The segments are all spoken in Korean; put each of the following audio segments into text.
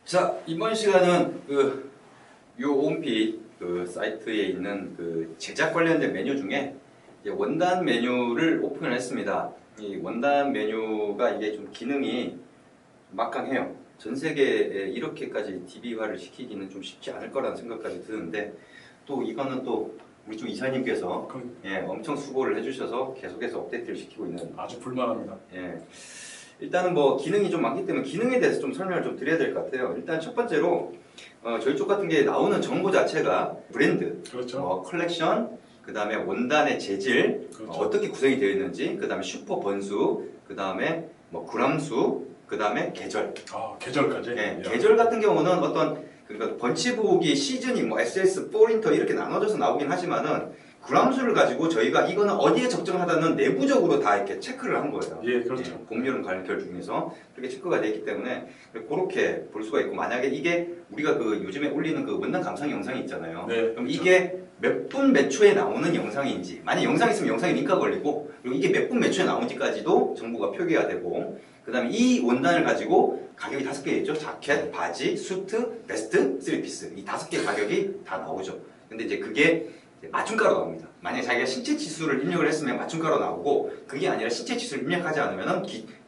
자, 이번 시간은 요 홈피 사이트에 있는 제작 관련된 메뉴 중에 이제 원단 메뉴를 오픈을 했습니다. 이 원단 메뉴가 이게 좀 기능이 막강해요. 전 세계에 이렇게까지 DB화를 시키기는 좀 쉽지 않을 거라는 생각까지 드는데, 또 이거는 또 우리 쪽 이사님께서 엄청 수고를 해주셔서 계속해서 업데이트를 시키고 있는, 아주 불만합니다. 일단은 뭐 기능이 좀 많기 때문에 기능에 대해서 좀 설명을 좀 드려야 될 것 같아요. 일단 첫 번째로 저희 쪽 같은 게 나오는 정보 자체가 브랜드, 그렇죠. 컬렉션, 그 다음에 원단의 재질, 그렇죠. 어떻게 구성이 되어 있는지, 그 다음에 슈퍼 번수, 그 다음에 뭐 그람수, 그 다음에 계절. 계절까지? 계절 같은 경우는 어떤 그러니까 번치북이 시즌이 뭐 SS, 4인터 이렇게 나눠져서 나오긴 하지만은 그람수를 가지고 저희가 이거는 어디에 적정하다는 내부적으로 다 이렇게 체크를 한 거예요. 예, 그렇죠. 봄, 여름, 가을, 겨울 중에서 그렇게 체크가 되어 있기 때문에 그렇게 볼 수가 있고, 만약에 이게 우리가 요즘에 올리는 원단 감상 영상이 있잖아요. 네, 그럼 그렇죠. 이게 몇 분 몇 초에 나오는 영상인지, 만약 영상이 있으면 영상에 링크가 걸리고, 그리고 이게 몇 분 몇 초에 나오는지까지도 정보가 표기가 되고, 그 다음에 이 원단을 가지고 가격이 5개 있죠. 자켓, 바지, 수트, 베스트, 3피스. 이 5개 가격이 다 나오죠. 근데 이제 그게 맞춤가로 나옵니다. 만약에 자기가 신체 지수를 입력을 했으면 맞춤가로 나오고, 그게 아니라 신체 지수를 입력하지 않으면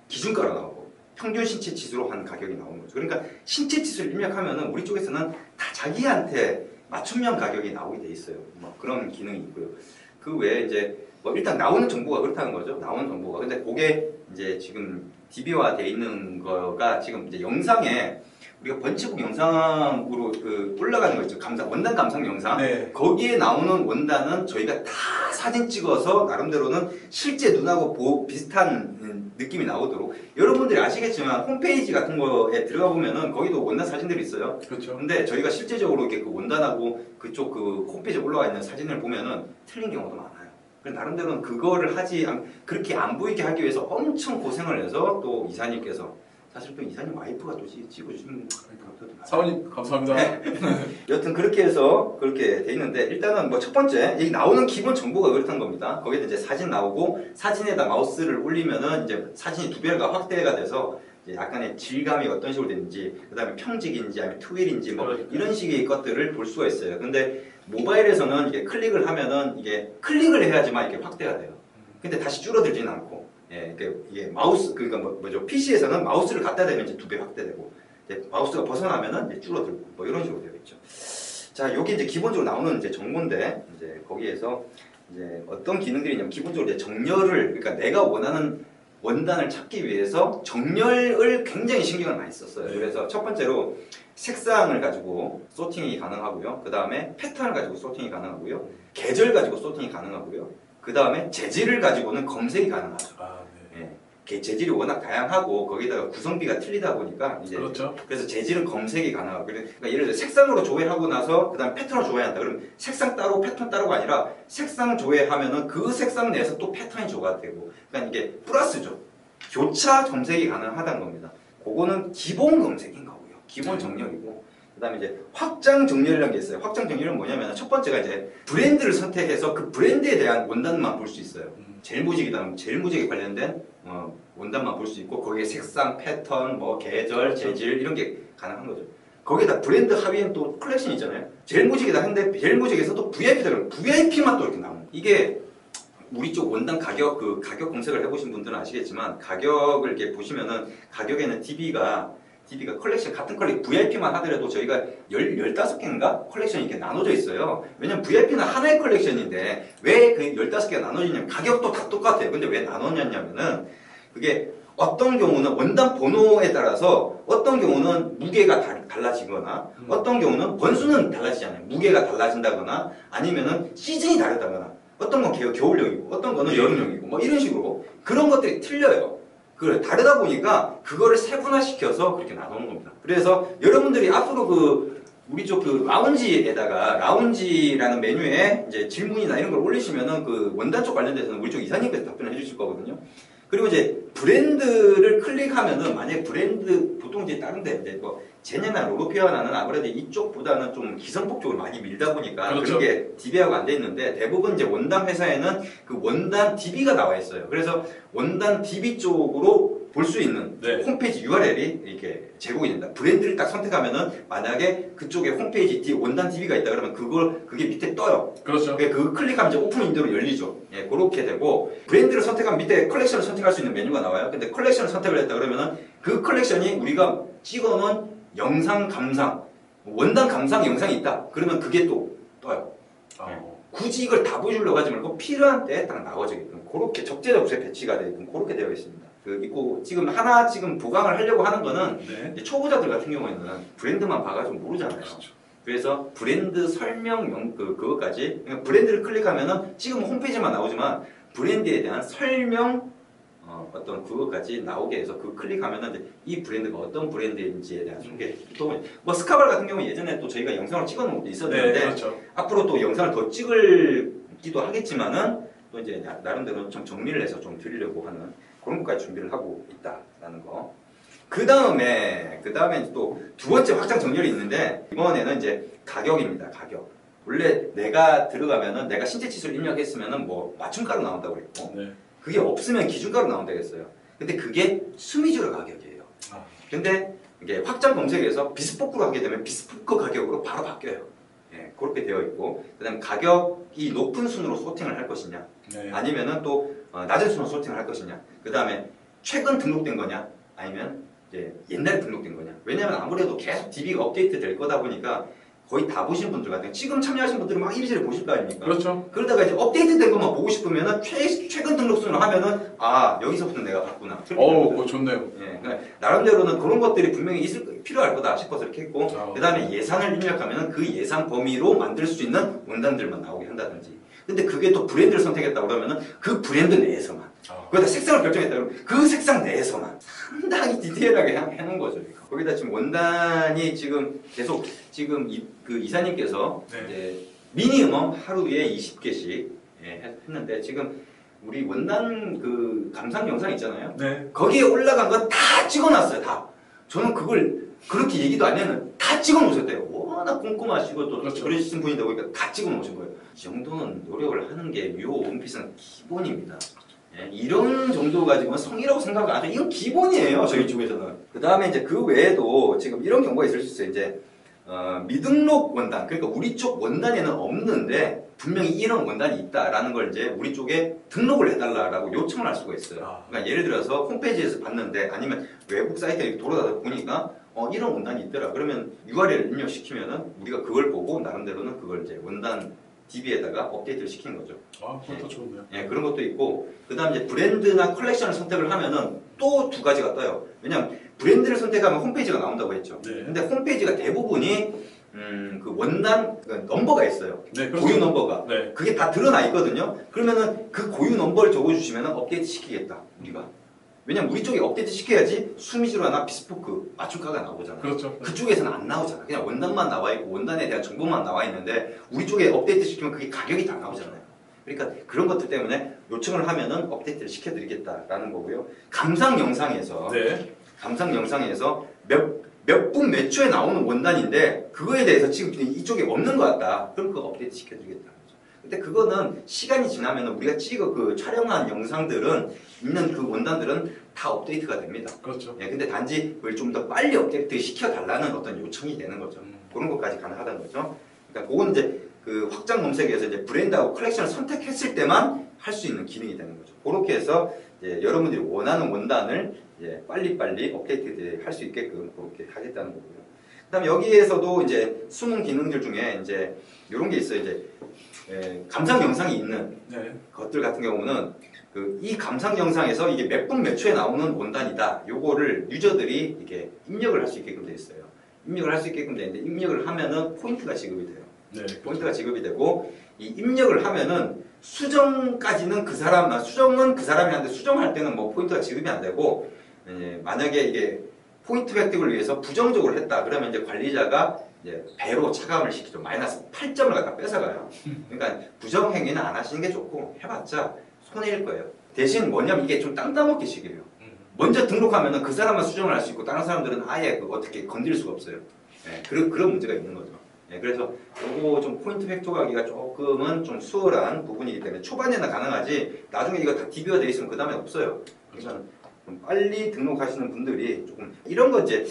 기준가로 나오고, 평균 신체 지수로 한 가격이 나오는 거죠. 그러니까 신체 지수를 입력하면 우리 쪽에서는 다 자기한테 맞춤형 가격이 나오게 돼 있어요. 뭐 그런 기능이 있고요. 그 외에 이제 뭐 일단 나오는 정보가 그렇다는 거죠. 나오는 정보가. 근데 그게 이제 지금 DB화 돼 있는 거가 지금 이제 영상에 우리가 번치북 영상으로 올라가는 거 있죠. 원단 감상 영상. 네. 거기에 나오는 원단은 저희가 다 사진 찍어서 나름대로는 실제 눈하고 비슷한 느낌이 나오도록, 여러분들이 아시겠지만 홈페이지 같은 거에 들어가 보면은 거기도 원단 사진들이 있어요. 그렇죠. 근데 저희가 실제적으로 이렇게 원단하고 그쪽 홈페이지에 올라와 있는 사진을 보면은 틀린 경우도 많아요. 그래서 나름대로는 그거를 그렇게 안 보이게 하기 위해서 엄청 고생을 해서, 또 이사님께서, 사실 또 이사님 와이프가 또 찍어주시는 것도 많아요. 사원님 감사합니다. 여튼 그렇게 해서 그렇게 돼 있는데, 일단은 뭐 첫 번째 여기 나오는 기본 정보가 그렇다는 겁니다. 거기에 이제 사진 나오고, 사진에다 마우스를 올리면은 이제 사진이 2배가 확대가 돼서 이제 약간의 질감이 어떤 식으로 되는지, 그 다음에 평직인지 아니면 트윌인지 뭐 이런 식의 것들을 볼 수가 있어요. 근데 모바일에서는 이게 클릭을 하면은 이게 클릭을 해야지만 이렇게 확대가 돼요. 근데 다시 줄어들지는 않고, 이게 마우스, 그러니까 뭐죠? PC에서는 마우스를 갖다 대면 이제 2배 확대되고, 이제 마우스가 벗어나면은 이제 줄어들고, 뭐 이런 식으로 되어 있죠. 자, 여기 이제 기본적으로 나오는 이제 정보인데, 이제 거기에서 이제 어떤 기능들이 있냐면, 기본적으로 이제 정렬을, 그러니까 내가 원하는 원단을 찾기 위해서 정렬을 굉장히 신경을 많이 썼어요. 그래서 첫 번째로 색상을 가지고 소팅이 가능하고요. 그 다음에 패턴을 가지고 소팅이 가능하고요. 계절 가지고 소팅이 가능하고요. 그 다음에 재질을 가지고는 검색이 가능하죠. 재질이 워낙 다양하고 거기다가 구성비가 틀리다 보니까 이제 그렇죠. 그래서 재질은 검색이 가능하고, 그러니까 예를 들어 색상으로 조회하고 나서 그 다음 패턴을 조회한다. 그러면 색상 따로 패턴 따로가 아니라 색상 조회하면은 그 색상 내에서 또 패턴이 조가 되고, 그러니까 이게 플러스죠. 교차 검색이 가능하다는 겁니다. 그거는 기본 검색인 거고요. 기본 정렬이고, 그 다음에 이제 확장 정렬이라는 게 있어요. 확장 정렬은 뭐냐면, 첫 번째가 이제 브랜드를 선택해서 그 브랜드에 대한 원단만 볼 수 있어요. 제일 무직이다, 제일 무직에 관련된 원단만 볼 수 있고, 거기에 색상, 패턴, 뭐 계절, 재질 이런 게 가능한 거죠. 거기에다 브랜드 하위엔 또 컬렉션 있잖아요. 제일 무직이다 했는데 제일 무직에서 또 VIP다 그러면 VIP만 또 이렇게 나오는. 이게 우리 쪽 원단 가격 가격 검색을 해보신 분들은 아시겠지만, 가격을 이렇게 보시면은 가격에는 DB가 컬렉션 같은 컬렉션 VIP만 하더라도 저희가 15개인가 컬렉션이 이렇게 나눠져 있어요. 왜냐면 VIP는 하나의 컬렉션인데 왜 그 15개가 나눠지냐면 가격도 다 똑같아요. 근데 왜 나눴냐면은, 그게 어떤 경우는 원단 번호에 따라서 어떤 경우는 무게가 달라지거나, 어떤 경우는 번수는 달라지잖아요. 무게가 달라진다거나, 아니면은 시즌이 다르다거나, 어떤 건 겨울용이고 어떤 거는 여름용이고 뭐 이런 식으로 그런 것들이 틀려요. 다르다 보니까 그거를 세분화시켜서 그렇게 나누는 겁니다. 그래서 여러분들이 앞으로 우리 쪽 라운지에다가, 라운지라는 메뉴에 이제 질문이나 이런 걸 올리시면은 원단 쪽 관련돼서는 우리 쪽 이사님께서 답변을 해주실 거거든요. 그리고 이제 브랜드를 클릭하면은, 만약에 브랜드, 보통 이제 다른데, 이제 뭐, 제냐나 로로피아나는 아무래도 이쪽보다는 좀 기성복 쪽을 많이 밀다 보니까 그렇죠. 그런 게 DB화가 안 돼 있는데, 대부분 이제 원단 회사에는 그 원단 DB가 나와 있어요. 그래서 원단 DB 쪽으로 볼 수 있는 네. 홈페이지 URL이 이렇게 제공이 된다. 브랜드를 딱 선택하면은 만약에 그쪽에 홈페이지 뒤에 원단 DB가 있다 그러면 그게 밑에 떠요. 그렇죠. 그 클릭하면 이제 오픈 윈도우로 열리죠. 예, 그렇게 되고 브랜드를 선택하면 밑에 컬렉션을 선택할 수 있는 메뉴가 나와요. 근데 컬렉션을 선택을 했다 그러면은 그 컬렉션이 우리가 찍어놓은 영상 감상, 원단 감상 영상이 있다. 그러면 그게 또 떠요. 굳이 이걸 다 보여주려고 하지 말고 필요한 때에 딱 나와주게끔 그렇게 적재적소에 배치가 되게끔 그렇게 되어 있습니다. 있고 지금 보강을 하려고 하는 거는 네. 이제 초보자들 같은 경우에는 브랜드만 봐가지고 모르잖아요. 그렇죠. 그래서 브랜드 설명 그것까지 그러니까 브랜드를 클릭하면은 지금 홈페이지만 나오지만 브랜드에 대한 설명 어떤 그것까지 나오게 해서 그 클릭하면은 이제 이 브랜드가 어떤 브랜드인지에 대한 소개 또 뭐 스카발 같은 경우 예전에 또 저희가 영상을 찍어놓은 것도 있었는데 네, 그렇죠. 앞으로 또 영상을 더 찍을기도 하겠지만은 또 이제 나름대로 좀 정리를 해서 좀 드리려고 하는 그런 것까지 준비를 하고 있다라는 거. 그 다음에 또 두 번째 확장 정렬이 있는데 이번에는 이제 가격입니다. 가격. 원래 내가 들어가면은 내가 신체 치수를 입력했으면은 뭐 맞춤가로 나온다고 그랬고 네. 그게 없으면 기준가로 나온다고 했어요. 근데 그게 수미주로 가격이에요. 근데 이게 확장 검색에서 비스포크로 하게 되면 비스포크 가격으로 바로 바뀌어요. 예, 그렇게 되어 있고 그다음 가격이 높은 순으로 소팅을 할 것이냐 네. 아니면은 또 낮은 순으로 소팅을 할 것이냐 그 다음에 최근 등록된 거냐 아니면 이제 옛날에 등록된 거냐 왜냐면 아무래도 계속 DB가 업데이트 될 거다 보니까 거의 다 보신 분들 같은 지금 참여하신 분들은 막 이리저리 보실 거 아닙니까? 그렇죠. 그러다가 이제 업데이트 된 것만 보고 싶으면은 최근 등록 순으로 하면은 여기서부터 내가 봤구나. 그거 좋네요. 예, 그러니까 나름대로는 그런 것들이 분명히 필요할 거다 싶어서 이렇게 했고 그 다음에 예산을 입력하면은 그 예산 범위로 만들 수 있는 원단들만 나오게 한다든지 근데 그게 또 브랜드를 선택했다 그러면은 그 브랜드 내에서만 거기다 색상을 결정했다 그러면 그 색상 내에서만 상당히 디테일하게 해놓은 거죠. 거기다 지금 원단이 지금 계속 지금 그 이사님께서 네. 이제 미니멈 하루에 20개씩 했는데 지금 우리 원단 그 감상 영상 있잖아요. 네. 거기에 올라간 거 다 찍어놨어요. 다. 저는 그걸 그렇게 얘기도 안 했는데 다 찍어놓으셨대요. 워낙 꼼꼼하시고 또 그렇죠. 그러신 분이다 보니까 다 찍어놓으신 거예요. 이 정도는 노력을 하는 게 요 원피스는 기본입니다. 예, 이런 정도 가지고는 성의라고 생각 안 해요. 이건 기본이에요. 저희 쪽에서는. 그 다음에 이제 그 외에도 지금 이런 경우가 있을 수 있어요. 이제 미등록 원단, 그러니까 우리 쪽 원단에는 없는데 분명히 이런 원단이 있다라는 걸 이제 우리 쪽에 등록을 해달라고 요청을 할 수가 있어요. 그러니까 예를 들어서 홈페이지에서 봤는데 아니면 외국 사이트에 돌아다니다 보니까 이런 원단이 있더라. 그러면 URL을 입력시키면은 우리가 그걸 보고 나름대로는 그걸 이제 원단 DB에다가 업데이트를 시키는 거죠. 그것도 좋네요. 예, 그런 것도 있고 그 다음 이제 브랜드나 컬렉션을 선택을 하면은 또 두 가지가 떠요. 왜냐면 브랜드를 선택하면 홈페이지가 나온다고 했죠. 네. 근데 홈페이지가 대부분이 그 원단 그 넘버가 있어요. 네, 그렇죠. 고유 넘버가. 네. 그게 다 드러나 있거든요. 그러면은 그 고유 넘버를 적어주시면은 업데이트 시키겠다. 우리가. 왜냐면 우리 쪽에 업데이트 시켜야지 수미주로나 비스포크 맞춤가가 나오잖아요. 그렇죠. 그쪽에서는 안 나오잖아. 그냥 원단만 나와 있고 원단에 대한 정보만 나와 있는데 우리 쪽에 업데이트 시키면 그게 가격이 다 나오잖아요. 그러니까 그런 것들 때문에 요청을 하면은 업데이트를 시켜드리겠다라는 거고요. 감상 영상에서 네. 몇 분 몇 초에 나오는 원단인데 그거에 대해서 지금 이쪽에 없는 것 같다. 그럼 그거 업데이트 시켜드리겠다는 거죠. 근데 그거는 시간이 지나면 우리가 그 촬영한 영상들은 있는 그 원단들은 다 업데이트가 됩니다. 그렇죠. 예, 근데 단지 그걸 좀 더 빨리 업데이트 시켜달라는 어떤 요청이 되는 거죠. 그런 것까지 가능하다는 거죠. 그러니까 그건 이제 그 확장 검색에서 이제 브랜드하고 컬렉션을 선택했을 때만 할 수 있는 기능이 되는 거죠. 그렇게 해서 이제 여러분들이 원하는 원단을 이제 빨리빨리 업데이트 할 수 있게끔 그렇게 하겠다는 거고요. 그다음에 여기에서도 이제 숨은 기능들 중에 이제 이런 게 있어요. 이제 감상 영상이 있는 네. 것들 같은 경우는 이 감상 영상에서 이게 몇 분 몇 초에 나오는 원단이다. 요거를 유저들이 이렇게 입력을 할 수 있게끔 되어 있어요. 입력을 할 수 있게끔 되는데 입력을 하면은 포인트가 지급이 돼요. 네. 포인트가 지급이 되고 이 입력을 하면은 수정까지는 수정은 그 사람이 하는데 수정할 때는 뭐 포인트가 지급이 안 되고 만약에 이게 포인트 획득을 위해서 부정적으로 했다 그러면 이제 관리자가 이제 배로 차감을 시키죠. 마이너스 8점을 갖다 뺏어가요. 그러니까 부정 행위는 안 하시는 게 좋고 해봤자 손해일 거예요. 대신 뭐냐면 이게 좀 땅 따먹기 식이에요. 먼저 등록하면은 그 사람만 수정을 할 수 있고 다른 사람들은 아예 어떻게 건드릴 수가 없어요. 네, 그런 문제가 있는 거죠. 네, 그래서 요거 좀 포인트 획득하기가 조금은 좀 수월한 부분이기 때문에 초반에는 가능하지 나중에 이거 다 DB가 돼 있으면 그 다음에 없어요. 그래서 좀 빨리 등록하시는 분들이 조금 이런 거 이제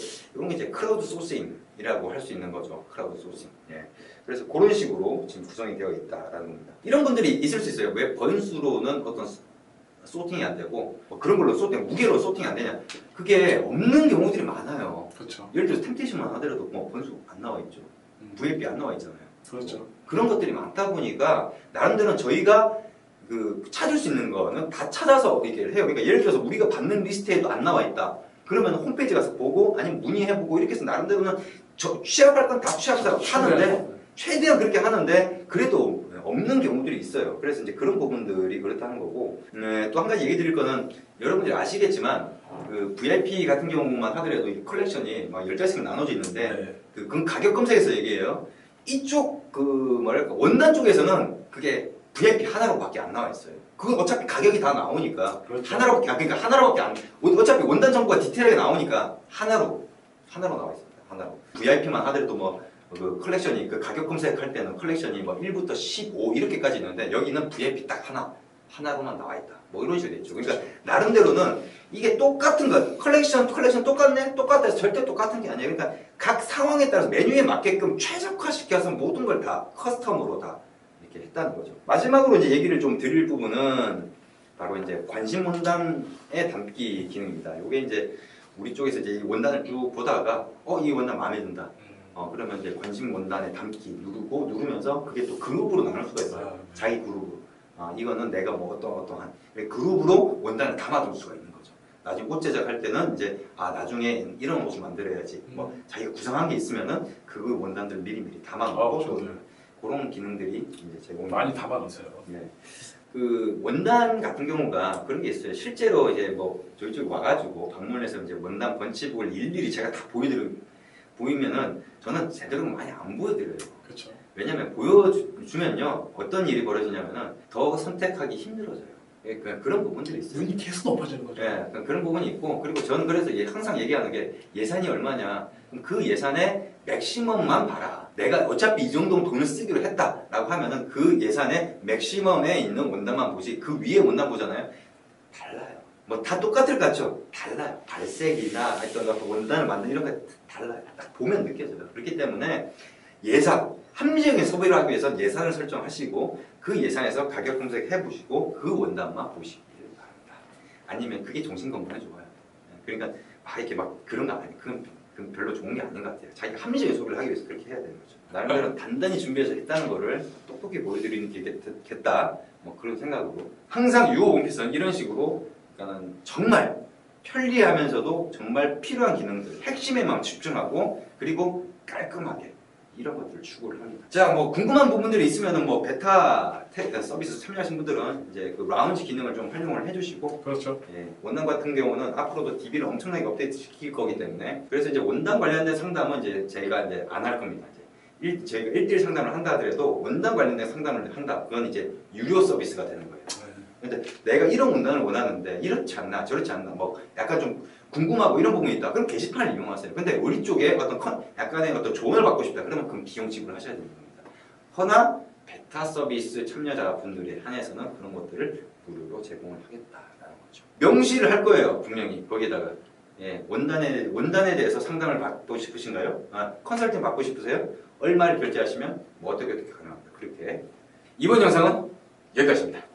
크라우드 소싱이라고 할 수 있는 거죠. 크라우드 소싱. 예. 그래서 그런 식으로 지금 구성이 되어 있다라는 겁니다. 이런 분들이 있을 수 있어요. 왜 번수로는 어떤 소팅이 안 되고 뭐 그런 걸로 무게로 소팅이 안 되냐? 그게 없는 경우들이 많아요. 그렇죠. 예를 들어서 템테이션만 하더라도 뭐 번수 안 나와 있죠. VFP 안 나와 있잖아요. 그렇죠. 그런 것들이 많다 보니까 나름대로 저희가 그 찾을 수 있는 거는 다 찾아서 얘기를 해요. 그러니까 예를 들어서 우리가 받는 리스트에도 안 나와 있다. 그러면 홈페이지 가서 보고 아니면 문의해보고 이렇게 해서 나름대로는 취합할 건 다 취합해서 하는데 최대한 그렇게 하는데 그래도 없는 경우들이 있어요. 그래서 이제 그런 부분들이 그렇다는 거고 또 한 가지 얘기 드릴 거는 여러분들이 아시겠지만 그 VIP 같은 경우만 하더라도 이 컬렉션이 막 15개씩 나눠져 있는데 네. 그건 가격 검색에서 얘기해요. 이쪽 그 뭐랄까 원단 쪽에서는 그게 VIP 하나로밖에 안 나와 있어요. 그건 어차피 가격이 다 나오니까 그렇죠. 그러니까 하나로밖에 안 어차피 원단 정보가 디테일하게 나오니까 하나로 나와 있습니다. 하나로 VIP만 하더라도 뭐 그 컬렉션이 그 가격 검색할 때는 컬렉션이 뭐 1부터 15 이렇게까지 있는데 여기는 VIP 딱 하나로만 나와 있다. 뭐 이런 식으로 됐죠. 그러니까 나름대로는 이게 똑같은 것 컬렉션 똑같네? 똑같다 해서 절대 똑같은 게 아니에요. 그러니까 각 상황에 따라서 메뉴에 맞게끔 최적화시켜서 모든 걸 다 커스텀으로 다 이렇게 했다는 거죠. 마지막으로 이제 얘기를 좀 드릴 부분은 바로 이제 관심 원단에 담기 기능입니다. 이게 이제 우리 쪽에서 이제 이 원단을 쭉 보다가 이 원단 마음에 든다. 그러면 이제 관심 원단에 담기 누르면서 그게 또 그룹으로 나눌 수가 있어요. 자기 그룹으로. 이거는 내가 뭐 어떠한 그룹으로 원단을 담아둘 수가 있는 거죠. 나중에 옷 제작할 때는 이제 나중에 이런 옷을 만들어야지. 뭐 자기가 구상한 게 있으면은 그 원단들 미리미리 담아놓고 그런 기능들이 이제 제공. 많이 담아놓으세요. 네. 그 원단 같은 경우가 그런 게 있어요. 실제로 이제 뭐 저희 쪽에 와가지고 방문해서 이제 원단 번치북을 일일이 제가 다 보이면은 저는 제대로 많이 안 보여드려요. 그렇죠. 왜냐면 보여주면요 어떤 일이 벌어지냐면은 더 선택하기 힘들어져요. 그러니까 그런 부분들이 있어요. 눈이 계속 높아지는 거죠. 네, 그런 부분이 있고 그리고 저는 그래서 항상 얘기하는 게 예산이 얼마냐. 그럼 그 예산의 맥시멈만 봐라. 내가 어차피 이 정도 돈을 쓰기로 했다라고 하면은 그 예산의 맥시멈에 있는 원단만 보지 그 위에 원단 보잖아요. 달라요. 뭐 다 똑같을 것 같죠? 달라요. 발색이나 어떤 원단을 만드는 이런 거 달라요. 딱 보면 느껴져요. 그렇기 때문에 예산, 합리적인 소비를 하기 위해서 예산을 설정하시고 그 예산에서 가격 검색해 보시고 그 원단만 보시길 바랍니다. 아니면 그게 정신건강에 좋아요. 그러니까 이렇게 막 그런 거 아니에요. 그건 별로 좋은 게 아닌 것 같아요. 자기가 합리적인 소비를 하기 위해서 그렇게 해야 되는 거죠. 나름대로 단단히 준비해서 했다는 거를 똑똑히 보여드리는 게 겠다. 뭐 그런 생각으로 항상 유호 원피스는 이런 식으로 그러니까는 정말 편리하면서도 정말 필요한 기능들 핵심에만 집중하고 그리고 깔끔하게 이런 것들을 추구를 합니다. 자, 뭐 궁금한 부분들이 있으면은 뭐 베타 서비스 참여하신 분들은 이제 그 라운지 기능을 좀 활용을 해주시고, 그렇죠. 예, 원단 같은 경우는 앞으로도 DB를 엄청나게 업데이트 시킬 거기 때문에 그래서 이제 원단 관련된 상담은 이제 저희가 이제 안 할 겁니다. 저희가 1대1 상담을 한다 하더라도 원단 관련된 상담을 한다. 그건 이제 유료 서비스가 되는 거예요. 근데 내가 이런 원단을 원하는데 이렇지 않나 저렇지 않나 뭐 약간 좀 궁금하고 이런 부분이 있다. 그럼 게시판을 이용하세요. 근데 우리 쪽에 약간의 어떤 조언을 받고 싶다. 그러면 그럼 비용 지불을 하셔야 되는 겁니다. 허나 베타 서비스 참여자분들에 한해서는 그런 것들을 무료로 제공을 하겠다라는 거죠. 명시를 할 거예요. 분명히 거기에다가 원단에 대해서 상담을 받고 싶으신가요? 컨설팅 받고 싶으세요? 얼마를 결제하시면 뭐 어떻게 가능합니다. 그렇게 이번 영상은 여기까지입니다.